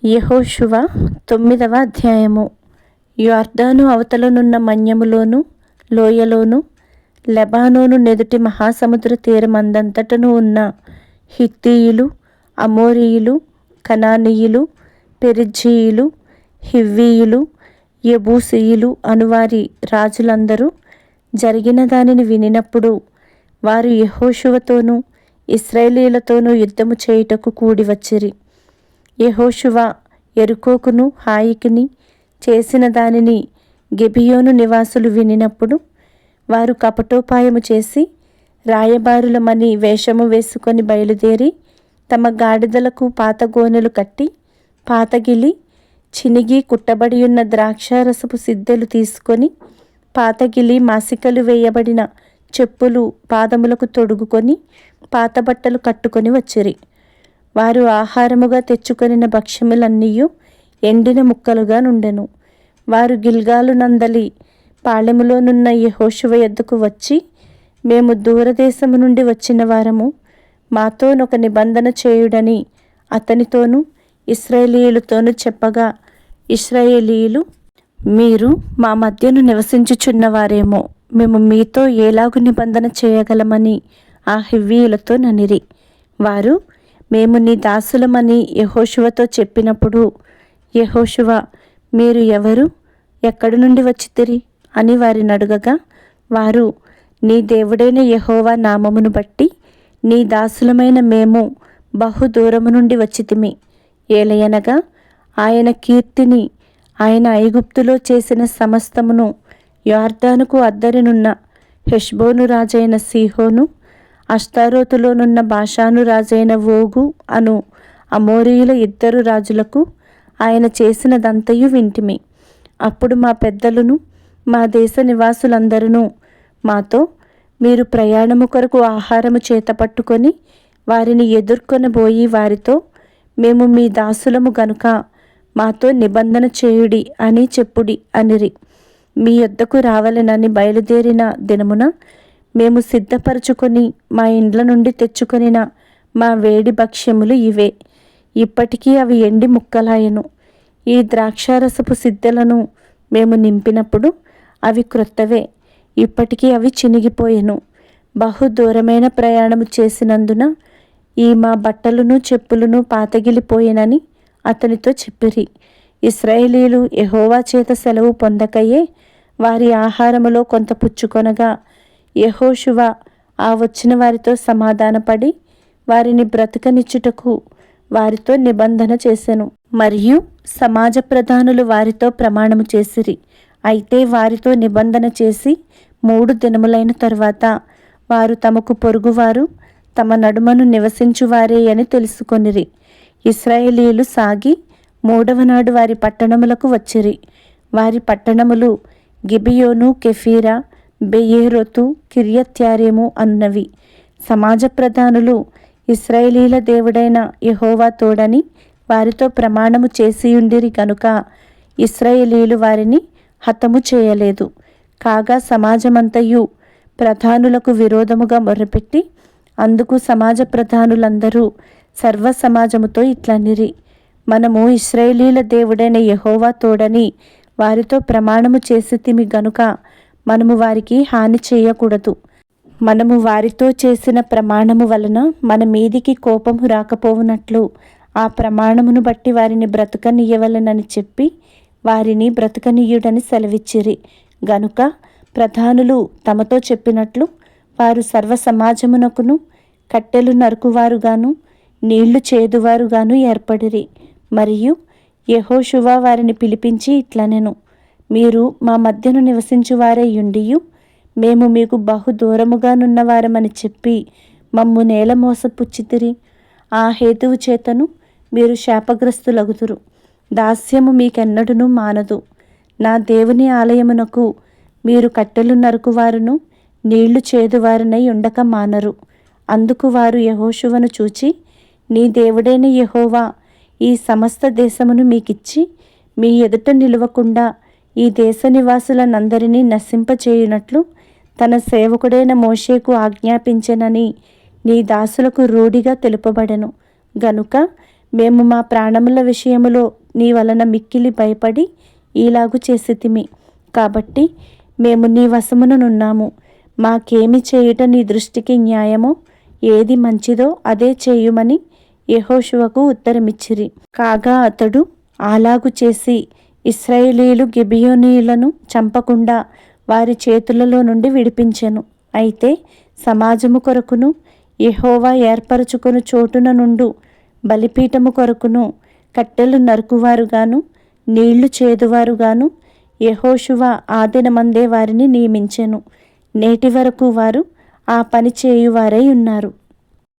యెహోషువ 9వ అధ్యాయము. యొర్దాను అవతలనున్న మన్యములోను లోయలోను లెబానోను నెదుటి మహాసముద్ర తీరమందంతటను ఉన్న హిత్తీయులు, అమోరీయులు, కనానీయులు, పెరిజ్జీయులు, హివ్వీయులు, యెబూసీయులు అనువారి రాజులందరూ జరిగిన దానిని వినినప్పుడు వారు యెహోషువతోనూ ఇశ్రాయేలీయులతోనూ యుద్ధము చేయుటకు కూడి వచ్చిరి. యెహోషువ యెరికోకును హాయికిని చేసిన దానిని గిబియోను నివాసులు వినినప్పుడు వారు కపటోపాయము చేసి రాయబారులమని వేషము వేసుకొని బయలుదేరి తమ గాడిదలకు పాత గోనెలు కట్టి పాతగిలి చినిగి కుట్టబడి ఉన్న ద్రాక్షారసపు సిద్దెలు తీసుకొని పాతగిలి మాసికలు వేయబడిన చెప్పులు పాదములకు తొడుగుకొని పాత బట్టలు కట్టుకొని వచ్చిరి. వారు ఆహారముగా తెచ్చుకొనిన భక్ష్యములన్నీయు ఎండిన ముక్కలుగా నుండెను. వారు గిల్గాలు నందలి పాళెములోనున్న యెహోషువ యొద్దకు వచ్చి, మేము దూరదేశము నుండి వచ్చిన వారము, మాతోనొక నిబంధన చేయుడని అతనితోనూ ఇశ్రాయేలీయులతోనూ చెప్పగా, ఇశ్రాయేలీయులు, మీరు మా మధ్యను నివసించుచున్నవారేమో, మేము మీతో ఏలాగు నిబంధన చేయగలమని ఆ హివ్వీయులతో ననిరి. వారు, మేము నీ దాసులమని యెహోషువతో చెప్పినప్పుడు యెహోషువ, మీరు ఎవరు, ఎక్కడి నుండి వచ్చితిరి అని వారిని అడుగగా, వారు, నీ దేవుడైన యెహోవా నామమును బట్టి నీ దాసులమైన మేము బహు దూరము నుండి వచ్చితిమి. ఏలయనగా ఆయన కీర్తిని, ఆయన ఐగుప్తులో చేసిన సమస్తమును యొర్దానుకు అద్దరినున్న హెష్బోను రాజైన సీహోను, అష్తారోతులోనున్న బాషాను రాజైన ఓగు అను అమోరీయుల 2 రాజులకు ఆయన చేసినదంతయు వింటిమి. అప్పుడు మా పెద్దలను మా దేశ నివాసులందరూ మాతో, మీరు ప్రయాణము కొరకు ఆహారము చేత పట్టుకొని వారిని ఎదుర్కొనబోయి వారితో, మేము మీ దాసులము గనుక మాతో నిబంధన చేయుడి అని చెప్పుడి అనిరి. మీ యొద్దకు రావాలనని బయలుదేరిన దినమున మేము సిద్ధపరచుకొని మా ఇండ్ల నుండి తెచ్చుకొనిన మా వేడి భక్ష్యములు ఇవే. ఇప్పటికీ అవి ఎండి ముక్కలాయను. ఈ ద్రాక్షారసపు సిద్దెలను మేము నింపినప్పుడు అవి క్రొత్తవే, ఇప్పటికీ అవి చినిగిపోయెను. బహు దూరమైన ప్రయాణము చేసినందున ఈ మా బట్టలను చెప్పులను పాతగిలిపోయెనని అతనితో చెప్పిరి. ఇశ్రాయేలీయులు యెహోవా చేత సెలవు పొందకయే వారి ఆహారములో కొంత పుచ్చుకొనగా, యెహోషువ ఆ వచ్చిన వారితో సమాధానపడి వారిని బ్రతకనిచ్చుటకు వారితో నిబంధన చేసెను. మరియు సమాజ ప్రధానులు వారితో ప్రమాణము చేసిరి. అయితే వారితో నిబంధన చేసి 3 దినములైన తరువాత వారు తమకు పొరుగువారు తమ నడుమను నివసించువారే అని తెలుసుకొనిరి. ఇశ్రాయేలీయులు సాగి 3వ నాడు వారి పట్టణములకు వచ్చిరి. వారి పట్టణములు గిబియోను, కెఫీరా, బెయేరోతు, కిర్యత్యారీము అన్నవి. సమాజ ప్రధానులు ఇశ్రాయేలీల దేవుడైన యెహోవా తోడని వారితో ప్రమాణము చేసియుండిరి గనుక ఇశ్రాయేలీయులు వారిని హతము చేయలేదు. కాగా సమాజమంతయు ప్రధానులకు విరోధముగా మొర్రపెట్టి, అందుకు సమాజ ప్రధానులందరూ సర్వ సమాజముతో ఇట్లనిరి, మనము ఇశ్రాయేలీల దేవుడైన యెహోవా తోడని వారితో ప్రమాణము చేసితిమి గనుక మనము వారికి హాని చేయకూడదు. మనము వారితో చేసిన ప్రమాణము వలన మన మీదికి కోపము రాకపోవునట్లు ఆ ప్రమాణమును బట్టి వారిని బ్రతకనీయవలెనని చెప్పి వారిని బ్రతకనీయుడని సెలవిచ్చిరి. గనుక ప్రధానులు తమతో చెప్పినట్లు వారు సర్వ సమాజమునకును కట్టెలు నరుకువారుగాను నీళ్లు చేదువారుగాను ఏర్పడిరి. మరియు యెహోషువ వారిని పిలిపించి ఇట్లనెను, మీరు మా మధ్యను నివసించువారై యుండియు మేము మీకు బహు దూరముగానున్నవారమని చెప్పి మమ్ము నేల మోసపుచ్చితిరి. ఆ హేతువు చేతను మీరు శాపగ్రస్తులగుదురు. దాస్యము మీకెన్నడును మానదు. నా దేవుని ఆలయమునకు మీరు కట్టెలు నరుకువారును నీళ్లు చేదువారనై ఉండక మానరు. అందుకు వారు యెహోషువను చూచి, నీ దేవుడైన యెహోవా ఈ సమస్త దేశమును మీకిచ్చి మీ ఎదుట నిలువకుండా ఈ దేశ నివాసులనందరినీ నశింపచేయునట్లు తన సేవకుడైన మోషేకు ఆజ్ఞాపించెనని నీ దాసులకు రూఢిగా తెలుపబడెను. గనుక మేము మా ప్రాణముల విషయములో నీ వలన మిక్కిలి భయపడి ఈలాగు చేసితిమి. కాబట్టి మేము నీ వశముననున్నాము. మాకేమి చేయుట నీ దృష్టికి న్యాయమో, ఏది మంచిదో అదే చేయుమని యెహోషువకు ఉత్తరమిచ్చిరి. కాగా అతడు అలాగు చేసి ఇశ్రాయేలీయులు గిబియోనీయులను చంపకుండా వారి చేతులలో నుండి విడిపించెను. అయితే సమాజము కొరకును యెహోవా ఏర్పరచుకొను చోటున నుండు బలిపీఠము కొరకును కట్టెలు నరుకువారుగాను నీళ్లు చేదువారుగాను యెహోషువ ఆ దినమందే వారిని నియమించెను. నేటి వరకు వారు ఆ పని చేయువారై ఉన్నారు.